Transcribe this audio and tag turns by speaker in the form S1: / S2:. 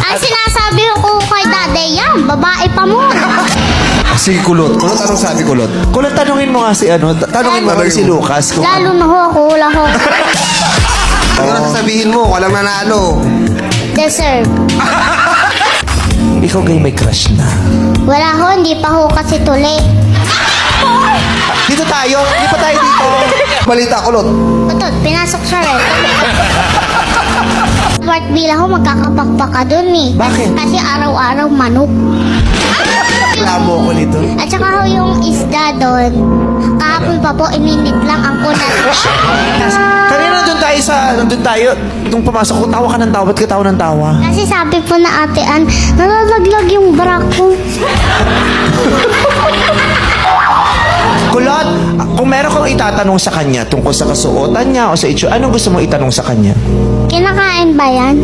S1: Ang sinasabi ko kay Daddy yan, babae pa mo.
S2: Si Kulot. Kulot, anong sabi Kulot?
S3: Kulot, tanungin mo nga si ano, tanungin mo nga si Lucas. Kung
S1: Lalo na ho ako, wala ho.
S2: Ano na sasabihin mo? Walang nanalo.
S1: Deserve.
S3: ikaw gay may crush na.
S1: Wala ho, hindi pa ho kasi tuli.
S3: Dito tayo, hindi pa tayo dito.
S2: Balita, Kulot.
S1: Putot, pinasok siya rin. Part bila ho, magkakapakpak ka dun eh.
S3: Bakit?
S1: Kasi araw-araw manok.
S3: Lamo ko nito.
S1: At saka ho yung isda doon, kahapon pa po, ininit lang ang kunat.
S3: Kanina nandun tayo, nung pumasok ko, tawa ka ng tawa, ba't ka tawa ng tawa?
S1: Kasi sabi po na Ate Ann, nalalaglag yung bra ko.
S3: Kulot, kung meron kang itatanong sa kanya tungkol sa kasuotan niya o sa itsura, anong gusto mo itanong sa kanya?
S1: Kinakain ba yan?